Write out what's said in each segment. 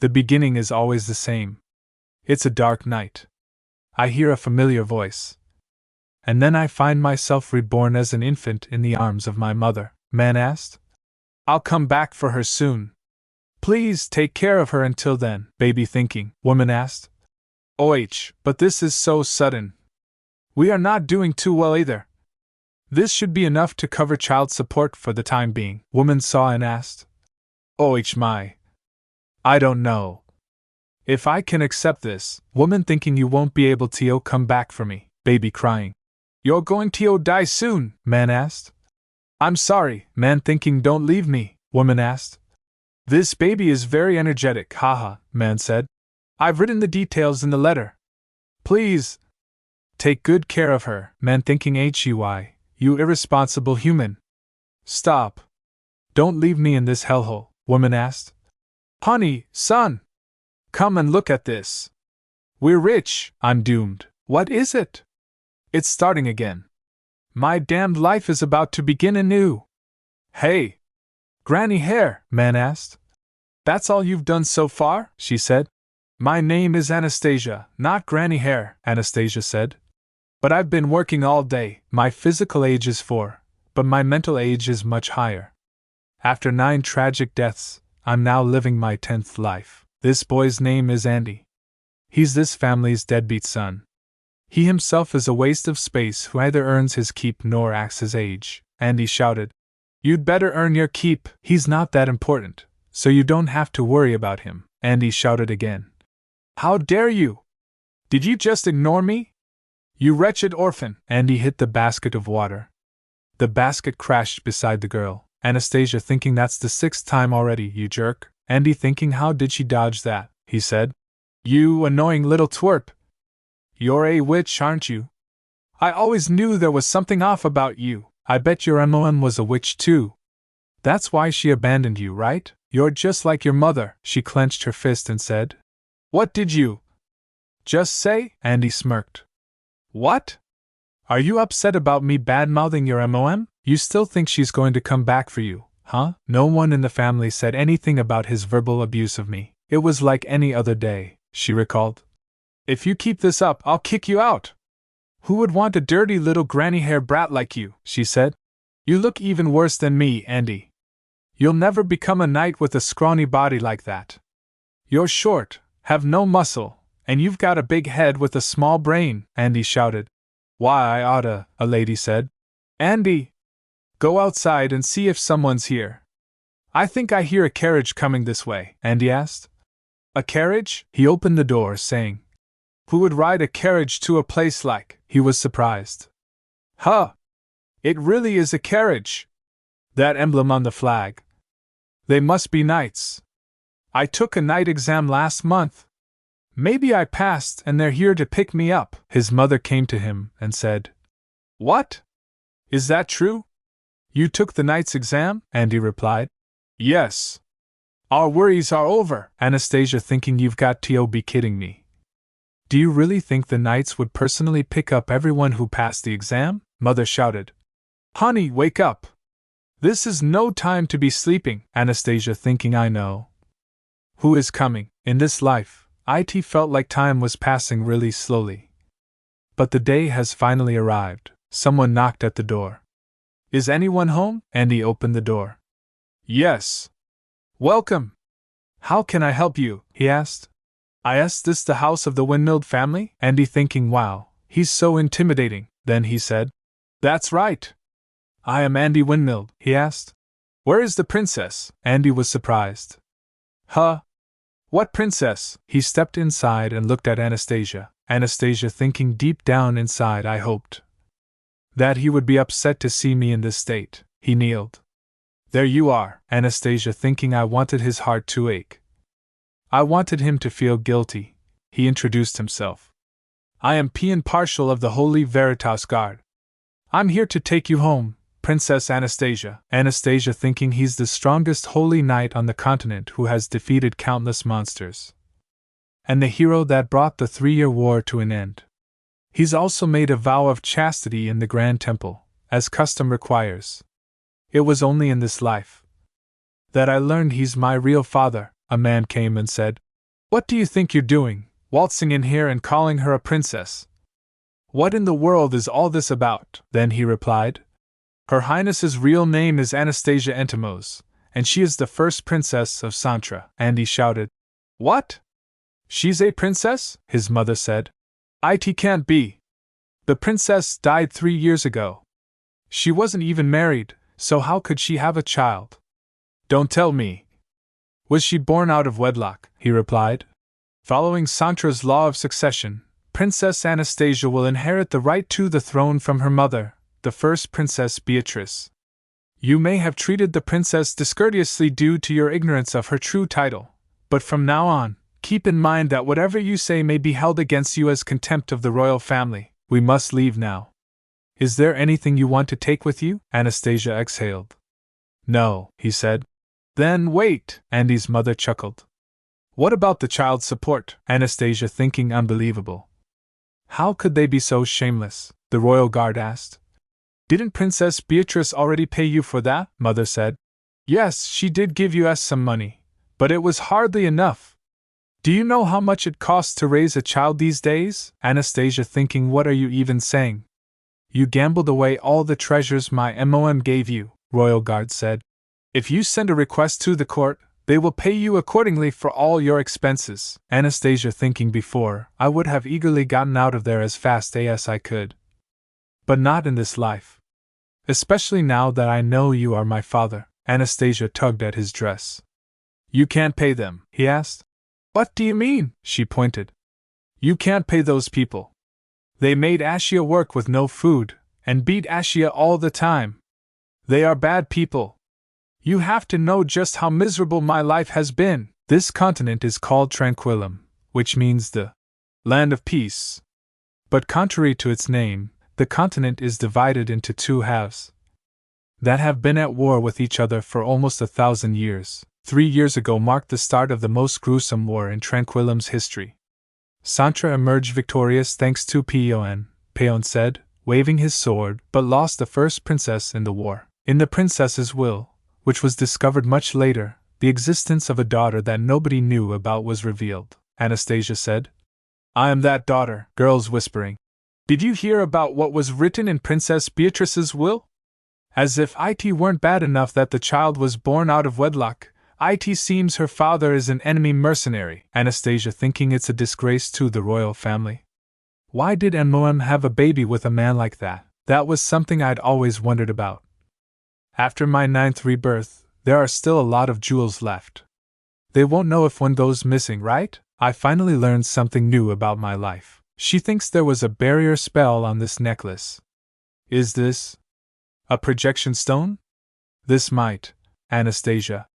The beginning is always the same. It's a dark night. I hear a familiar voice. And then I find myself reborn as an infant in the arms of my mother. Man asked. I'll come back for her soon. Please take care of her until then, baby thinking. Woman asked. But this is so sudden. We are not doing too well either. This should be enough to cover child support for the time being. Woman saw and asked. My. I don't know. If I can accept this. Woman thinking you won't be able to come back for me. Baby crying. You're going to die soon, man asked. I'm sorry, man thinking don't leave me, woman asked. This baby is very energetic, haha, man said. I've written the details in the letter. Please. Take good care of her, man thinking you irresponsible human. Stop. Don't leave me in this hellhole, woman asked. Honey, son. Come and look at this. We're rich, I'm doomed. What is it? It's starting again. My damned life is about to begin anew. Hey! Granny Hair, man asked. That's all you've done so far? She said. My name is Anastasia, not Granny Hair, Anastasia said. But I've been working all day. My physical age is 4, but my mental age is much higher. After 9 tragic deaths, I'm now living my 10th life. This boy's name is Andy. He's this family's deadbeat son. He himself is a waste of space who neither earns his keep nor acts his age. Andy shouted. You'd better earn your keep. He's not that important, so you don't have to worry about him. Andy shouted again. How dare you? Did you just ignore me? You wretched orphan! Andy hit the basket of water. The basket crashed beside the girl. Anastasia thinking that's the 6th time already, you jerk. Andy thinking how did she dodge that, he said. You annoying little twerp. You're a witch, aren't you? I always knew there was something off about you. I bet your MOM was a witch too. That's why she abandoned you, right? You're just like your mother. She clenched her fist and said. What did you just say? Andy smirked. What? Are you upset about me bad-mouthing your MOM? You still think she's going to come back for you, huh? No one in the family said anything about his verbal abuse of me. It was like any other day, she recalled. If you keep this up, I'll kick you out. Who would want a dirty little granny hair brat like you? She said. You look even worse than me, Andy. You'll never become a knight with a scrawny body like that. You're short, have no muscle, and you've got a big head with a small brain, Andy shouted. Why, I oughta, a lady said. Andy! Go outside and see if someone's here. I think I hear a carriage coming this way, Andy asked. A carriage? He opened the door, saying. Who would ride a carriage to a place like? He was surprised. Huh! It really is a carriage. That emblem on the flag. They must be knights. I took a knight exam last month. Maybe I passed and they're here to pick me up. His mother came to him and said. What? Is that true? You took the knight's exam? Andy replied. Yes. Our worries are over. Anastasia thinking you've got to be kidding me. Do you really think the knights would personally pick up everyone who passed the exam? Mother shouted. Honey, wake up. This is no time to be sleeping. Anastasia thinking I know. Who is coming? In this life, it felt like time was passing really slowly. But the day has finally arrived. Someone knocked at the door. Is anyone home? Andy opened the door. Yes. Welcome. How can I help you? He asked. Is this the house of the windmilled family? Andy thinking wow, he's so intimidating. Then he said. That's right. I am Andy Windmilled, he asked. Where is the princess? Andy was surprised. Huh? What princess? He stepped inside and looked at Anastasia. Anastasia thinking deep down inside I hoped that he would be upset to see me in this state. He kneeled. There you are, Anastasia thinking I wanted his heart to ache. I wanted him to feel guilty. He introduced himself. I am Peon Partial of the Holy Veritas Guard. I'm here to take you home, Princess Anastasia. Anastasia thinking he's the strongest holy knight on the continent who has defeated countless monsters. And the hero that brought the 3-year war to an end. He's also made a vow of chastity in the Grand Temple, as custom requires. It was only in this life that I learned he's my real father. A man came and said, What do you think you're doing, waltzing in here and calling her a princess? What in the world is all this about? Then he replied, Her Highness's real name is Anastasia Entamos, and she is the first princess of Santra. And he shouted, What? She's a princess? His mother said. It can't be. The princess died 3 years ago. She wasn't even married, so how could she have a child? Don't tell me. Was she born out of wedlock? He replied. Following Santra's law of succession, Princess Anastasia will inherit the right to the throne from her mother, the first Princess Beatrice. You may have treated the princess discourteously due to your ignorance of her true title, but from now on, keep in mind that whatever you say may be held against you as contempt of the royal family. We must leave now. Is there anything you want to take with you? Anastasia exhaled. No, he said. Then wait, Andy's mother chuckled. What about the child support? Anastasia thinking unbelievable. How could they be so shameless? The royal guard asked. Didn't Princess Beatrice already pay you for that? Mother said. Yes, she did give you some money, but it was hardly enough. Do you know how much it costs to raise a child these days? Anastasia thinking, what are you even saying? You gambled away all the treasures my MOM gave you, Royal Guard said. If you send a request to the court, they will pay you accordingly for all your expenses. Anastasia thinking, before, I would have eagerly gotten out of there as fast as I could. But not in this life. Especially now that I know you are my father. Anastasia tugged at his dress. You can't pay them, he asked. What do you mean? She pointed. You can't pay those people. They made Ashia work with no food, and beat Ashia all the time. They are bad people. You have to know just how miserable my life has been. This continent is called Tranquillum, which means the land of peace. But contrary to its name, the continent is divided into 2 halves that have been at war with each other for almost 1,000 years. 3 years ago marked the start of the most gruesome war in Tranquillum's history. Santra emerged victorious thanks to Peon, said, waving his sword, but lost the first princess in the war. In the princess's will, which was discovered much later, the existence of a daughter that nobody knew about was revealed. Anastasia said. I am that daughter, girls whispering. Did you hear about what was written in Princess Beatrice's will? As if it weren't bad enough that the child was born out of wedlock, it seems her father is an enemy mercenary. Anastasia thinking, it's a disgrace to the royal family. Why did MOM have a baby with a man like that? That was something I'd always wondered about. After my 9th rebirth, there are still a lot of jewels left. They won't know if one goes missing, right? I finally learned something new about my life. She thinks there was a barrier spell on this necklace. Is this a projection stone? This might, Anastasia,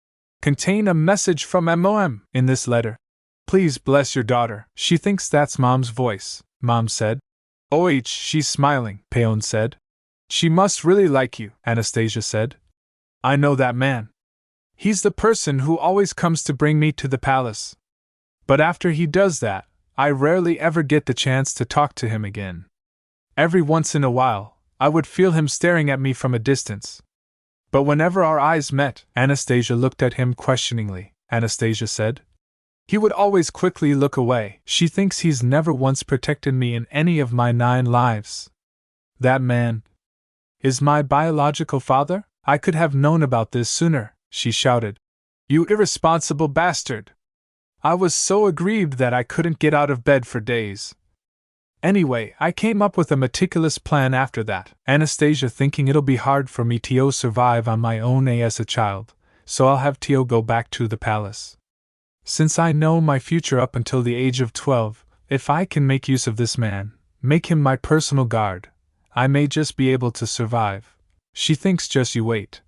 contain a message from MOM in this letter. Please bless your daughter. She thinks that's Mom's voice, Mom said. Oh, she's smiling, Peon said. She must really like you, Anastasia said. I know that man. He's the person who always comes to bring me to the palace. But after he does that, I rarely ever get the chance to talk to him again. Every once in a while, I would feel him staring at me from a distance. But whenever our eyes met, Anastasia looked at him questioningly. Anastasia said. He would always quickly look away. She thinks he's never once protected me in any of my 9 lives. That man is my biological father? I could have known about this sooner, she shouted. You irresponsible bastard! I was so aggrieved that I couldn't get out of bed for days. Anyway, I came up with a meticulous plan after that. Anastasia thinking, it'll be hard for me to survive on my own as a child, so I'll have Tio go back to the palace. Since I know my future up until the age of 12, if I can make use of this man, make him my personal guard, I may just be able to survive. She thinks, just you wait.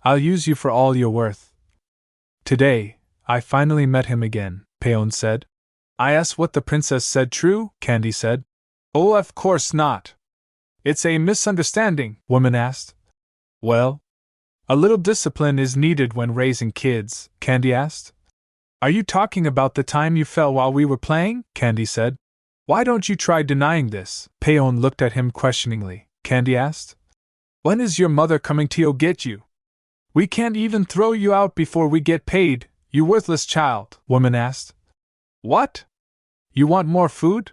I'll use you for all you're worth. Today, I finally met him again, Peon said. I asked what the princess said true, Candy said. Oh, of course not. It's a misunderstanding, woman asked. Well, a little discipline is needed when raising kids, Candy asked. Are you talking about the time you fell while we were playing? Candy said. Why don't you try denying this? Peon looked at him questioningly. Candy asked. When is your mother coming to get you? We can't even throw you out before we get paid, you worthless child, woman asked. What? You want more food?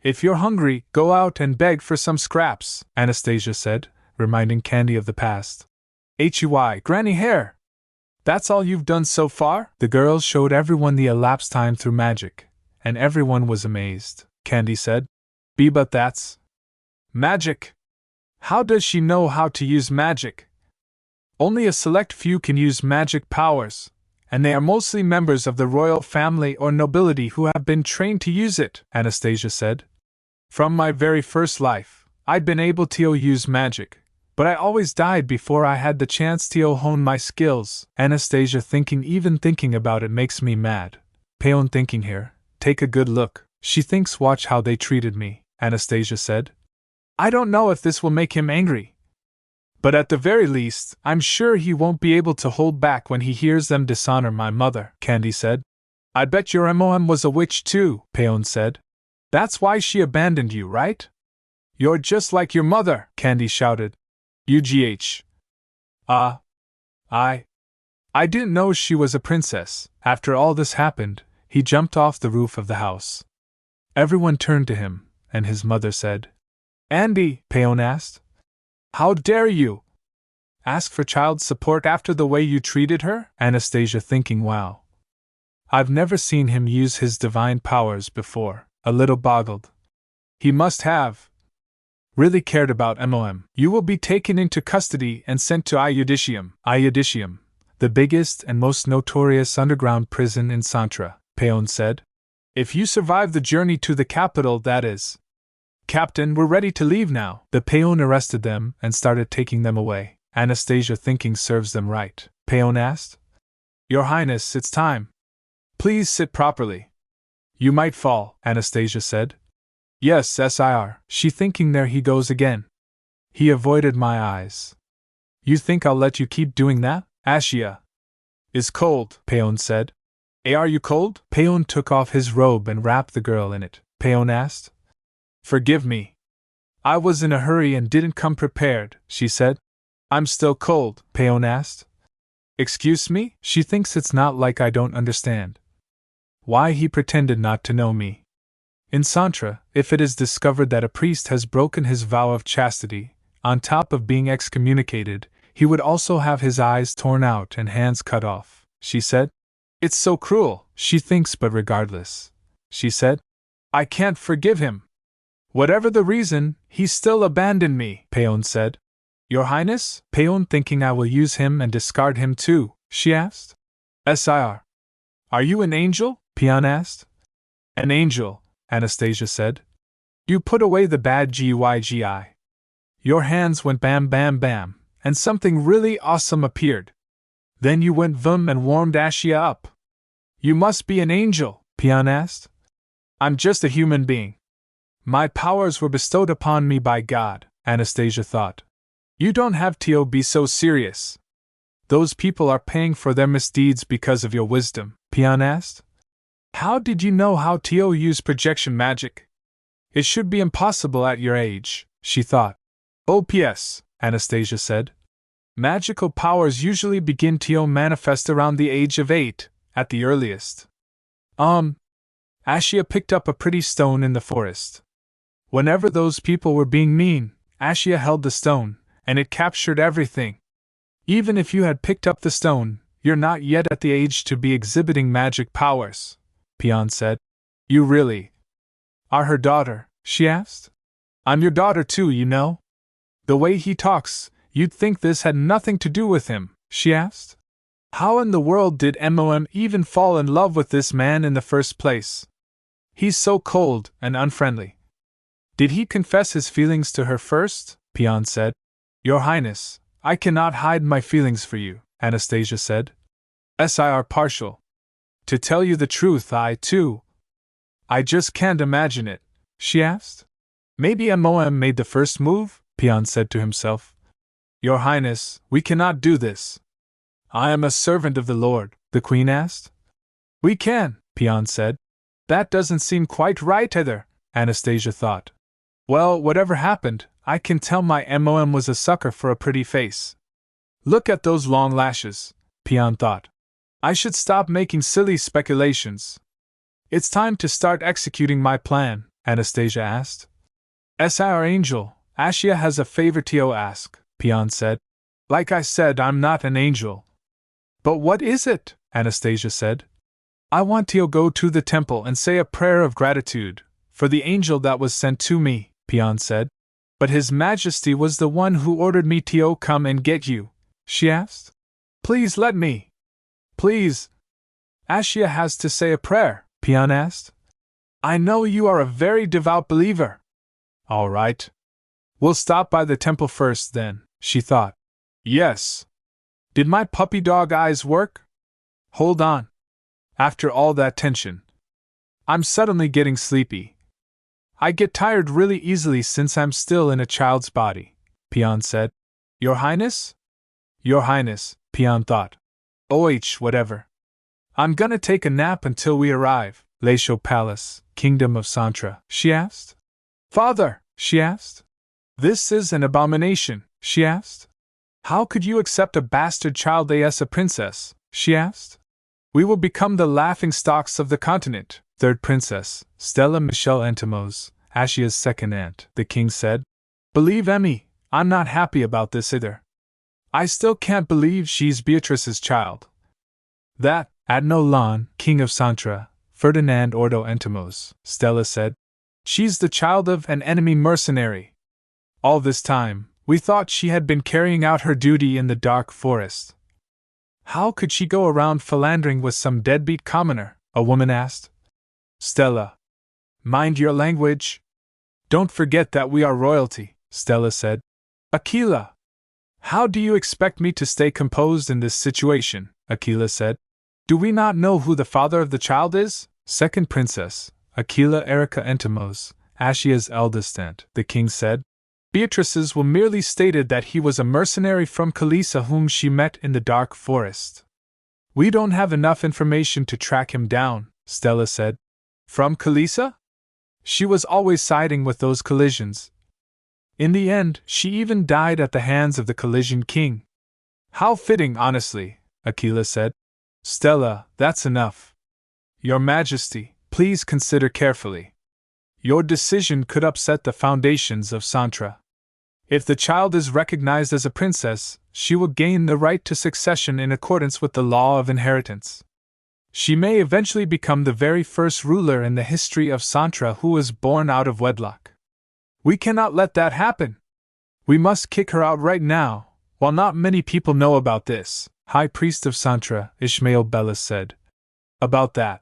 If you're hungry, go out and beg for some scraps, Anastasia said, reminding Candy of the past. Huy, Granny Hare! That's all you've done so far? The girls showed everyone the elapsed time through magic, and everyone was amazed. Candy said, But that's magic! How does she know how to use magic? Only a select few can use magic powers, and they are mostly members of the royal family or nobility who have been trained to use it, Anastasia said. From my very first life, I'd been able to use magic, but I always died before I had the chance to hone my skills. Anastasia even thinking about it makes me mad. Peon thinking here, take a good look. She thinks watch how they treated me, Anastasia said. I don't know if this will make him angry. But at the very least, I'm sure he won't be able to hold back when he hears them dishonor my mother, Candy said. I bet your MOM was a witch too, Peon said. That's why she abandoned you, right? You're just like your mother, Candy shouted. UGH. I didn't know she was a princess. After all this happened, he jumped off the roof of the house. Everyone turned to him, and his mother said, Andy, Peon asked. How dare you? Ask for child support after the way you treated her? Anastasia thinking wow. I've never seen him use his divine powers before, a little boggled. He must have really cared about MOM. You will be taken into custody and sent to Illegitimate. Illegitimate, the biggest and most notorious underground prison in Santra, Peon said. If you survive the journey to the capital, that is. Captain, we're ready to leave now. The Peon arrested them and started taking them away. Anastasia thinking serves them right. Peon asked. Your Highness, it's time. Please sit properly. You might fall, Anastasia said. Yes, sir. She thinking there he goes again. He avoided my eyes. You think I'll let you keep doing that? Ashia is cold, Peon said. Are you cold? Peon took off his robe and wrapped the girl in it. Peon asked. Forgive me. I was in a hurry and didn't come prepared, she said. I'm still cold, Peon asked. Excuse me? She thinks it's not like I don't understand. Why he pretended not to know me. In Santra, if it is discovered that a priest has broken his vow of chastity, on top of being excommunicated, he would also have his eyes torn out and hands cut off, she said. It's so cruel, she thinks, but regardless, she said, I can't forgive him. Whatever the reason, he still abandoned me, Peon said. Your Highness? Peon thinking I will use him and discard him too, she asked. Sir. Are you an angel? Peon asked. An angel, Anastasia said. You put away the bad GYGI. Your hands went bam bam bam, and something really awesome appeared. Then you went vum and warmed Ashia up. You must be an angel, Peon asked. I'm just a human being. My powers were bestowed upon me by God, Anastasia thought. You don't have to be so serious. Those people are paying for their misdeeds because of your wisdom, Peon asked. How did you know how to use projection magic? It should be impossible at your age, she thought. OPS, Anastasia said. Magical powers usually begin to manifest around the age of 8, at the earliest. Ashia picked up a pretty stone in the forest. Whenever those people were being mean, Ashia held the stone, and it captured everything. Even if you had picked up the stone, you're not yet at the age to be exhibiting magic powers, Peon said. You really are her daughter? She asked. I'm your daughter too, you know. The way he talks, you'd think this had nothing to do with him, she asked. How in the world did MOM even fall in love with this man in the first place? He's so cold and unfriendly. Did he confess his feelings to her first? Peon said. Your Highness, I cannot hide my feelings for you, Anastasia said. Sir partial. To tell you the truth, I just can't imagine it, she asked. Maybe MOM made the first move, Peon said to himself. Your Highness, we cannot do this. I am a servant of the Lord, the Queen asked. We can, Peon said. That doesn't seem quite right either, Anastasia thought. Well, whatever happened, I can tell my MOM was a sucker for a pretty face. Look at those long lashes, Peon thought. I should stop making silly speculations. It's time to start executing my plan, Anastasia asked. Sir Angel, Ashia has a favor to ask, Peon said. Like I said, I'm not an angel. But what is it? Anastasia said. I want to go to the temple and say a prayer of gratitude for the angel that was sent to me, Peon said. But His Majesty was the one who ordered me to come and get you, she asked. Please let me. Please. Ashia has to say a prayer, Peon asked. I know you are a very devout believer. All right. We'll stop by the temple first then, she thought. Yes. Did my puppy dog eyes work? Hold on. After all that tension, I'm suddenly getting sleepy. I get tired really easily since I'm still in a child's body, Peon said. Your Highness? Your Highness, Peon thought. Whatever. I'm gonna take a nap until we arrive. Laisho Palace, Kingdom of Santra, she asked. Father, she asked. This is an abomination, she asked. How could you accept a bastard child as a princess, she asked. We will become the laughingstocks of the continent, third princess, Stella Michelle Entomos, Ashia's second aunt, the king said. Believe Emmy, I'm not happy about this either. I still can't believe she's Beatrice's child. That, Adnolan, king of Santra, Ferdinand Ordo Entomos, Stella said. She's the child of an enemy mercenary. All this time, we thought she had been carrying out her duty in the dark forest. How could she go around philandering with some deadbeat commoner? A woman asked. Stella. Mind your language. Don't forget that we are royalty, Stella said. Aquila. How do you expect me to stay composed in this situation? Aquila said. Do we not know who the father of the child is? Second princess, Aquila Erica Entomos, Ashia's eldest aunt, the king said. Beatrice's will merely stated that he was a mercenary from Kalisa whom she met in the dark forest. We don't have enough information to track him down, Stella said. From Kalisa? She was always siding with those collisions. In the end, she even died at the hands of the collision king. How fitting, honestly, Aquila said. Stella, that's enough. Your Majesty, please consider carefully. Your decision could upset the foundations of Santra. If the child is recognized as a princess, she will gain the right to succession in accordance with the law of inheritance. She may eventually become the very first ruler in the history of Santra who was born out of wedlock. We cannot let that happen. We must kick her out right now, while not many people know about this, High Priest of Santra, Ishmael Bellis said. About that.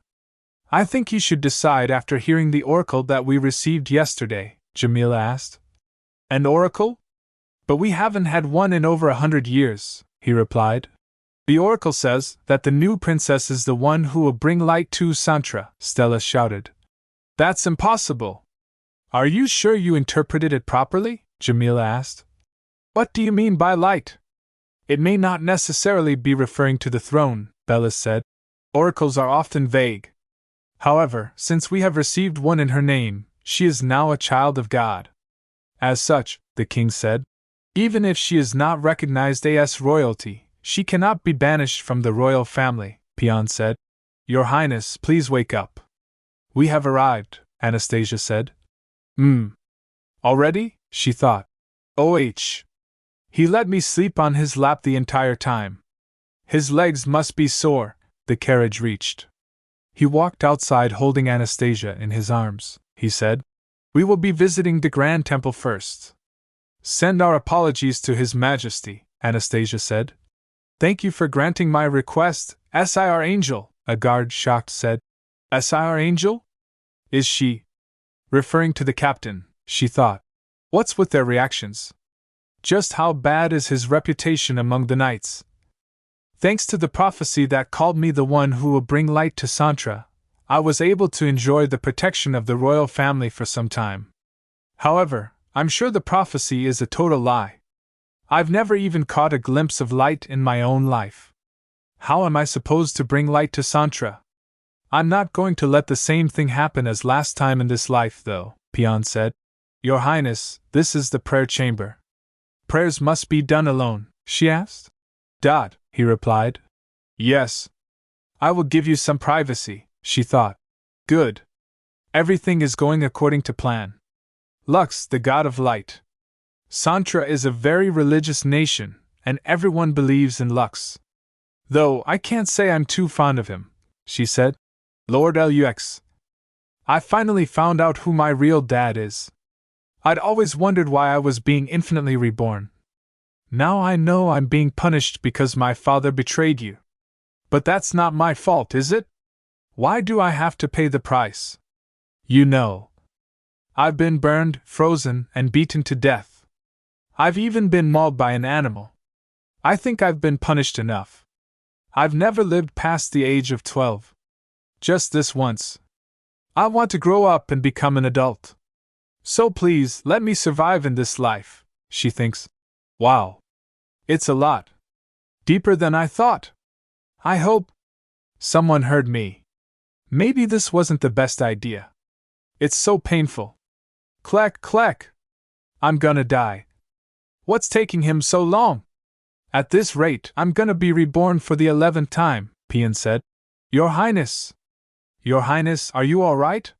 I think you should decide after hearing the oracle that we received yesterday, Jamila asked. An oracle? But we haven't had one in over 100 years, he replied. The oracle says that the new princess is the one who will bring light to Santra, Stella shouted. That's impossible. Are you sure you interpreted it properly? Jamila asked. What do you mean by light? It may not necessarily be referring to the throne, Bellis said. Oracles are often vague. However, since we have received one in her name, she is now a child of God. As such, the king said, even if she is not recognized as royalty, she cannot be banished from the royal family, Peon said. Your Highness, please wake up. We have arrived, Anastasia said. Already? She thought. He let me sleep on his lap the entire time. His legs must be sore. The carriage reached. He walked outside holding Anastasia in his arms. He said, We will be visiting the Grand Temple first. Send our apologies to His Majesty, Anastasia said. Thank you for granting my request, Sir Angel, a guard shocked said. Sir Angel? Is she? Referring to the captain, she thought. What's with their reactions? Just how bad is his reputation among the knights? Thanks to the prophecy that called me the one who will bring light to Santra, I was able to enjoy the protection of the royal family for some time. However, I'm sure the prophecy is a total lie. I've never even caught a glimpse of light in my own life. How am I supposed to bring light to Santra? I'm not going to let the same thing happen as last time in this life, though, Peon said. Your Highness, this is the prayer chamber. Prayers must be done alone, she asked. He replied. Yes. I will give you some privacy, she thought. Good. Everything is going according to plan. Lux, the god of light. Santra is a very religious nation, and everyone believes in Lux. Though I can't say I'm too fond of him, she said. Lord Lux. I finally found out who my real dad is. I'd always wondered why I was being infinitely reborn. Now I know I'm being punished because my father betrayed you. But that's not my fault, is it? Why do I have to pay the price? You know. I've been burned, frozen, and beaten to death. I've even been mauled by an animal. I think I've been punished enough. I've never lived past the age of 12. Just this once. I want to grow up and become an adult. So please, let me survive in this life, she thinks. Wow. It's a lot. Deeper than I thought. I hope. Someone heard me. Maybe this wasn't the best idea. It's so painful. Clack, clack. I'm gonna die. What's taking him so long? At this rate, I'm gonna be reborn for the 11th time, Pian said. Your Highness. Your Highness, are you all right?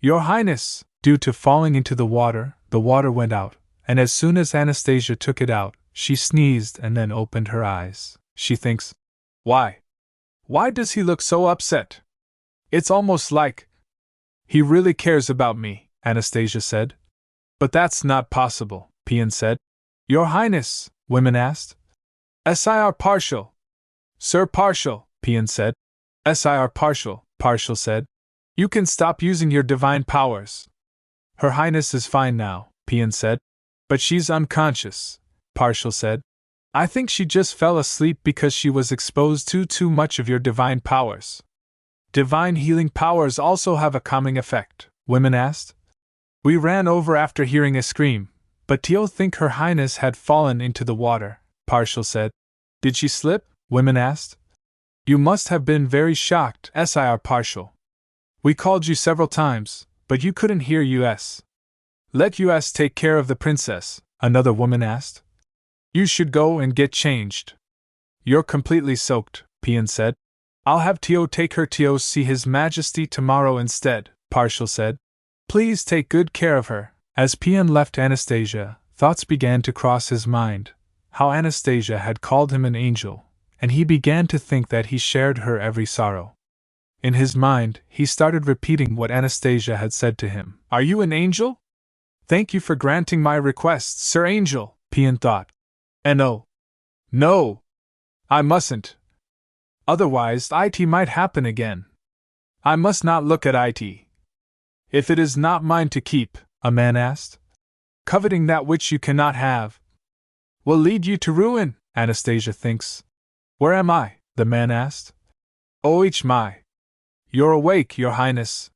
Your Highness. Due to falling into the water went out, and as soon as Anastasia took it out, she sneezed and then opened her eyes. She thinks, why? Why does he look so upset? It's almost like he really cares about me, Anastasia said. But that's not possible, Pian said. Your Highness, women asked. SIR partial. Sir partial, Pian said. SIR partial, partial said. You can stop using your divine powers. Her Highness is fine now, Pian said. But she's unconscious, Partial said. I think she just fell asleep because she was exposed to too much of your divine powers. Divine healing powers also have a calming effect, women asked. We ran over after hearing a scream, but Tio think Her Highness had fallen into the water, Partial said. Did she slip? Women asked. You must have been very shocked, SIR Partial. We called you several times, but you couldn't hear us. Let us take care of the princess, another woman asked. You should go and get changed. You're completely soaked, Pian said. I'll have Tio take her to see His Majesty tomorrow instead, Partial said. Please take good care of her. As Pian left Anastasia, thoughts began to cross his mind, how Anastasia had called him an angel, and he began to think that he shared her every sorrow. In his mind, he started repeating what Anastasia had said to him. Are you an angel? Thank you for granting my request, Sir Angel, Pian thought. And oh. No! I mustn't. Otherwise, it might happen again. I must not look at it. If it is not mine to keep, a man asked. Coveting that which you cannot have will lead you to ruin, Anastasia thinks. Where am I? The man asked. Oh my. You're awake, Your Highness.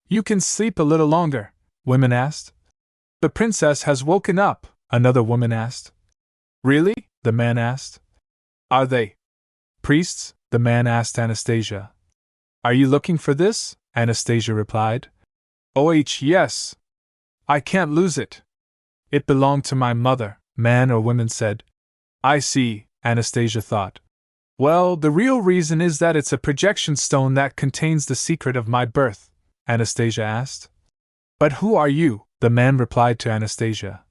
You can sleep a little longer, women asked. The princess has woken up, another woman asked. Really? The man asked. Are they priests? The man asked Anastasia. Are you looking for this? Anastasia replied. Oh yes. I can't lose it. It belonged to my mother, man or woman said. I see, Anastasia thought. Well, the real reason is that it's a projection stone that contains the secret of my birth, Anastasia asked. But who are you? The man replied to Anastasia.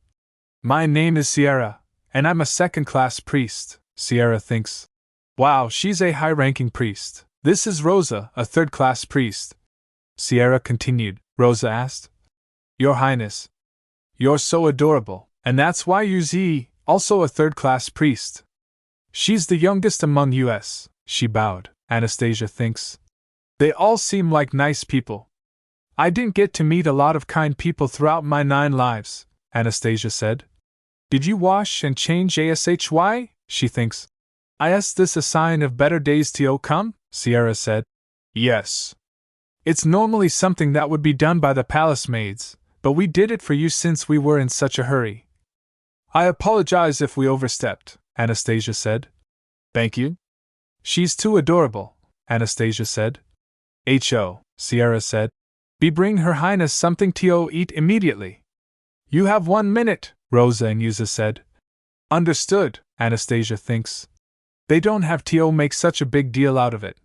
My name is Sierra, and I'm a second-class priest, Sierra thinks. Wow, she's a high-ranking priest. This is Rosa, a third-class priest. Sierra continued. Rosa asked. Your Highness. You're so adorable, and that's why you're also a third-class priest. She's the youngest among us, she bowed, Anastasia thinks. They all seem like nice people. I didn't get to meet a lot of kind people throughout my 9 lives, Anastasia said. Did you wash and change ASHY? She thinks. Is this a sign of better days to come? Sierra said. Yes. It's normally something that would be done by the palace maids, but we did it for you since we were in such a hurry. I apologize if we overstepped, Anastasia said. Thank you. She's too adorable, Anastasia said. Ho, Sierra said. Bring Her Highness something to eat immediately. You have 1 minute, Rosa and Yuza said. Understood, Anastasia thinks. They don't have to make such a big deal out of it.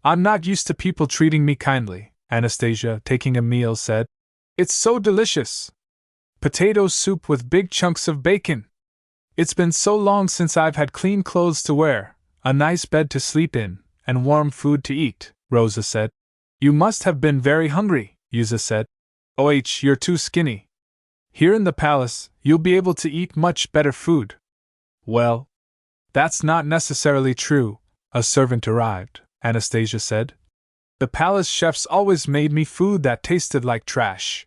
I'm not used to people treating me kindly, Anastasia, taking a meal, said. It's so delicious. Potato soup with big chunks of bacon. It's been so long since I've had clean clothes to wear, a nice bed to sleep in, and warm food to eat, Rosa said. You must have been very hungry, Yuza said. You're too skinny. Here in the palace, you'll be able to eat much better food. Well, that's not necessarily true, a servant arrived, Anastasia said. The palace chefs always made me food that tasted like trash.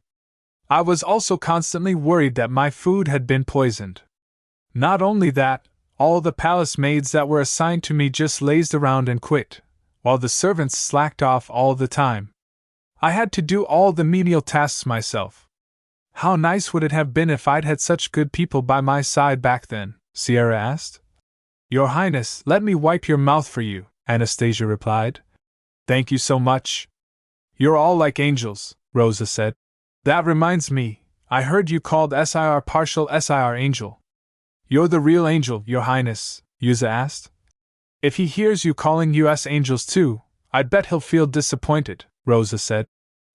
I was also constantly worried that my food had been poisoned. Not only that, all the palace maids that were assigned to me just lazed around and quit, while the servants slacked off all the time. I had to do all the menial tasks myself. How nice would it have been if I'd had such good people by my side back then? Sierra asked. Your Highness, let me wipe your mouth for you, Anastasia replied. Thank you so much. You're all like angels, Rosa said. That reminds me, I heard you called SIR partial SIR angel. You're the real angel, Your Highness, Yuza asked. If he hears you calling us angels too, I'd bet he'll feel disappointed, Rosa said.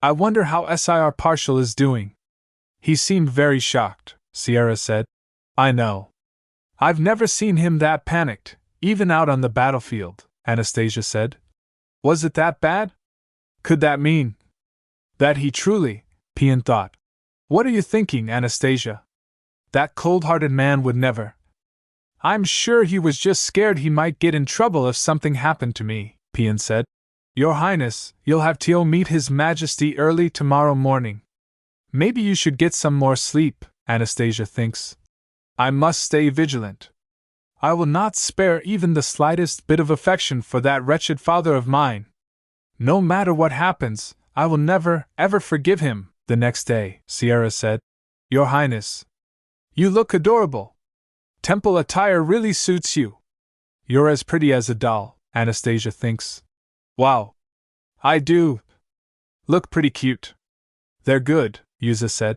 I wonder how SIR partial is doing. He seemed very shocked, Sierra said. I know. I've never seen him that panicked, even out on the battlefield, Anastasia said. Was it that bad? Could that mean that he truly, Pian thought. What are you thinking, Anastasia? That cold-hearted man would never. I'm sure he was just scared he might get in trouble if something happened to me, Pian said. Your Highness, you'll have Tio meet His Majesty early tomorrow morning. Maybe you should get some more sleep, Anastasia thinks. I must stay vigilant. I will not spare even the slightest bit of affection for that wretched father of mine. No matter what happens, I will never, ever forgive him. The next day, Sierra said. Your Highness, you look adorable. Temple attire really suits you. You're as pretty as a doll, Anastasia thinks. Wow. I do look pretty cute. They're good, Yuza said.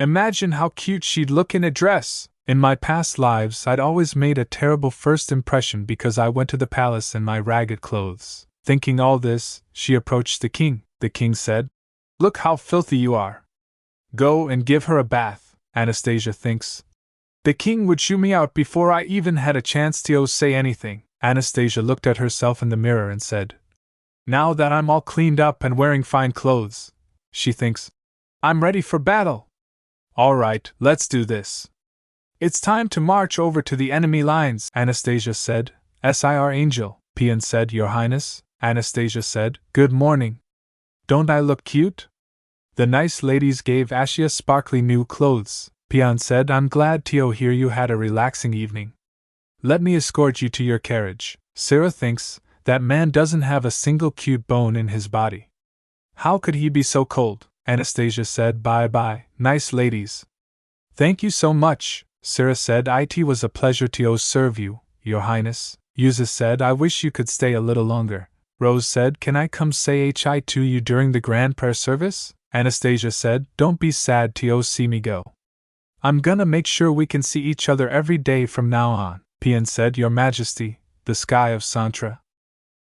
Imagine how cute she'd look in a dress. In my past lives, I'd always made a terrible first impression because I went to the palace in my ragged clothes. Thinking all this, she approached the king. The king said, Look how filthy you are. Go and give her a bath, Anastasia thinks. The king would shoo me out before I even had a chance to say anything. Anastasia looked at herself in the mirror and said, Now that I'm all cleaned up and wearing fine clothes, she thinks, I'm ready for battle. All right, let's do this. It's time to march over to the enemy lines, Anastasia said. SIR Angel, Pian said. Your Highness, Anastasia said. Good morning. Don't I look cute? The nice ladies gave Ashia sparkly new clothes. Pian said, I'm glad to hear you had a relaxing evening. Let me escort you to your carriage. Sarah thinks, that man doesn't have a single cute bone in his body. How could he be so cold? Anastasia said, Bye-bye, nice ladies. Thank you so much, Sarah said. It was a pleasure to serve you, Your Highness. Yuza said, I wish you could stay a little longer. Rose said, Can I come say hi to you during the grand prayer service? Anastasia said, Don't be sad to see me go. I'm gonna make sure we can see each other every day from now on. Pian said, Your Majesty, the sky of Santra.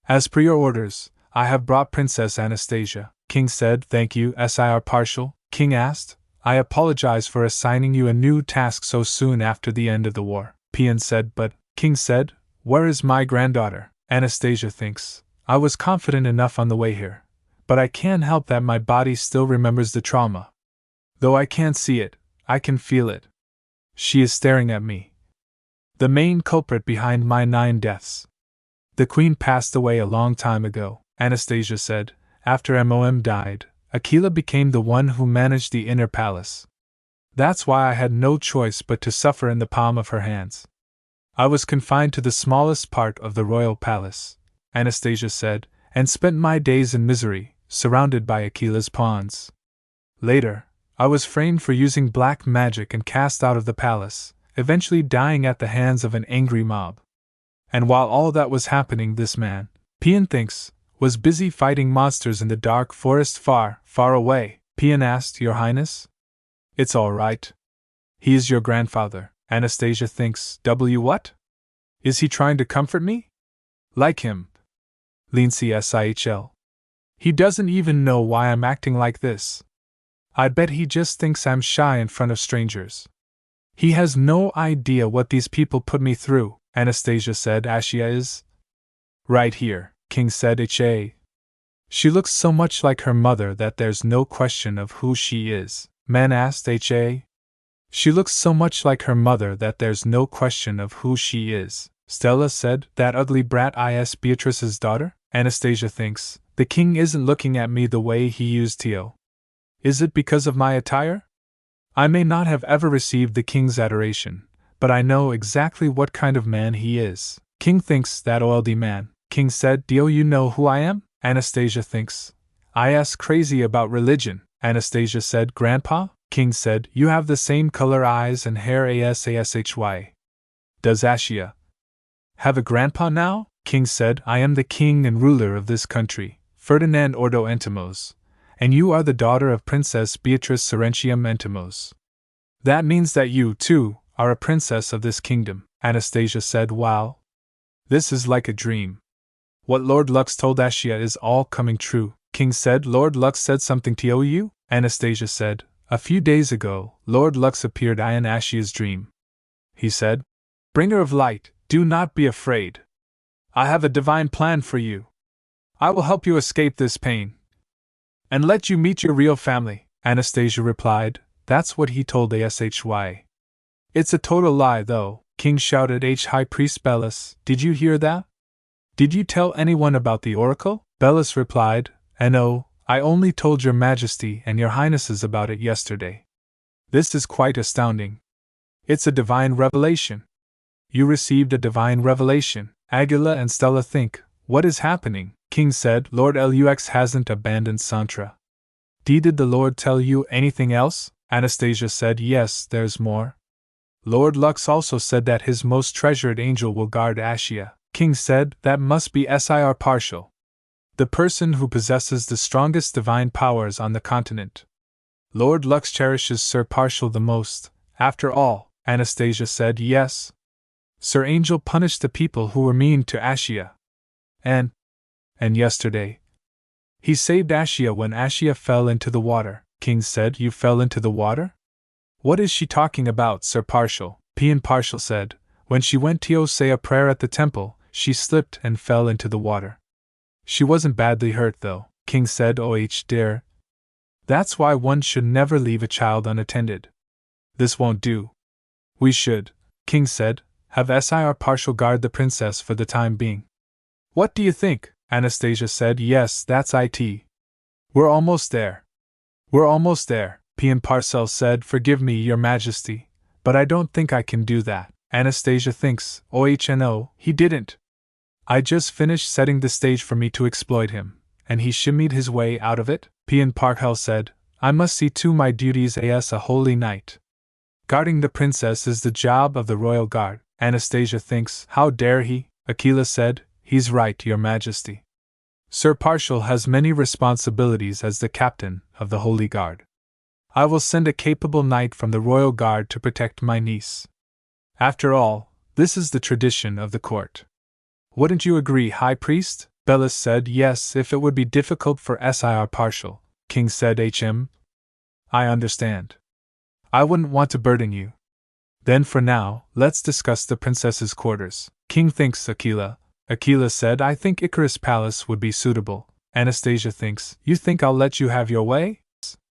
As per your orders, I have brought Princess Anastasia. King said, Thank you, SIR Partial. King asked, I apologize for assigning you a new task so soon after the end of the war. Pian said, But, King said, Where is my granddaughter? Anastasia thinks, I was confident enough on the way here, but I can't help that my body still remembers the trauma. Though I can't see it, I can feel it. She is staring at me. The main culprit behind my 9 deaths. The queen passed away a long time ago, Anastasia said. After MOM died, Aquila became the one who managed the inner palace. That's why I had no choice but to suffer in the palm of her hands. I was confined to the smallest part of the royal palace, Anastasia said, and spent my days in misery, surrounded by Aquila's pawns. Later, I was framed for using black magic and cast out of the palace, eventually dying at the hands of an angry mob. And while all that was happening, this man, Pian thinks, was busy fighting monsters in the dark forest far, far away. Pian asked, Your Highness? It's all right. He is your grandfather, Anastasia thinks. What? Is he trying to comfort me? Like him. Lindsay Sihl. He doesn't even know why I'm acting like this. I bet he just thinks I'm shy in front of strangers. He has no idea what these people put me through, Anastasia said. Ashia is right here, King said. She looks so much like her mother that there's no question of who she is, Man asked. She looks so much like her mother that there's no question of who she is, Stella said. That ugly brat is Beatrice's daughter? Anastasia thinks. The king isn't looking at me the way he used to. Is it because of my attire? I may not have ever received the king's adoration, but I know exactly what kind of man he is. King thinks that oiledy man, King said. Do you know who I am? Anastasia thinks. I ask crazy about religion, Anastasia said. Grandpa? King said. You have the same color eyes and hair ashy. Does Ashia have a grandpa now? King said. I am the king and ruler of this country, Ferdinand Ordo Entomos, and you are the daughter of Princess Beatrice Serentium Entomos. That means that you, too, are a princess of this kingdom, Anastasia said. Wow. This is like a dream. What Lord Lux told Ashia is all coming true, King said. Lord Lux said something to you? Anastasia said. A few days ago, Lord Lux appeared in Ashia's dream. He said, Bringer of light, do not be afraid. I have a divine plan for you. I will help you escape this pain and let you meet your real family, Anastasia replied. That's what he told Ashy. It's a total lie, though, King shouted. High Priest Bellis, did you hear that? Did you tell anyone about the oracle? Bellis replied, No, I only told your majesty and your highnesses about it yesterday. This is quite astounding. It's a divine revelation. You received a divine revelation, Aguila and Stella think. What is happening? King said. Lord Lux hasn't abandoned Santra. Did the Lord tell you anything else? Anastasia said. Yes, there's more. Lord Lux also said that his most treasured angel will guard Ashia. King said. That must be Sir Partial, the person who possesses the strongest divine powers on the continent. Lord Lux cherishes Sir Partial the most. After all, Anastasia said. Yes. Sir Angel punished the people who were mean to Ashia. And yesterday, he saved Ashia when Ashia fell into the water. King said. You fell into the water? What is she talking about, Sir Partial? Pian Partial said. When she went to say a prayer at the temple, she slipped and fell into the water. She wasn't badly hurt, though, King said. Dear. That's why one should never leave a child unattended. This won't do. We should, King said, have Sir Partial guard the princess for the time being. What do you think? Anastasia said. Yes, that's it. We're almost there. We're almost there, Pian Parcel said. Forgive me, your majesty, but I don't think I can do that. Anastasia thinks. No, he didn't. I just finished setting the stage for me to exploit him, and he shimmied his way out of it. Pian Parkhel said. I must see to my duties as a holy knight. Guarding the princess is the job of the royal guard. Anastasia thinks. How dare he? Aquila said. He's right, your majesty. Sir Partial has many responsibilities as the captain of the Holy Guard. I will send a capable knight from the royal guard to protect my niece. After all, this is the tradition of the court. Wouldn't you agree, High Priest? Bellis said. Yes, if it would be difficult for Sir Partial, King said. I understand. I wouldn't want to burden you. Then for now, let's discuss the princess's quarters. King thinks. Aquila said. I think Icarus Palace would be suitable. Anastasia thinks. You think I'll let you have your way?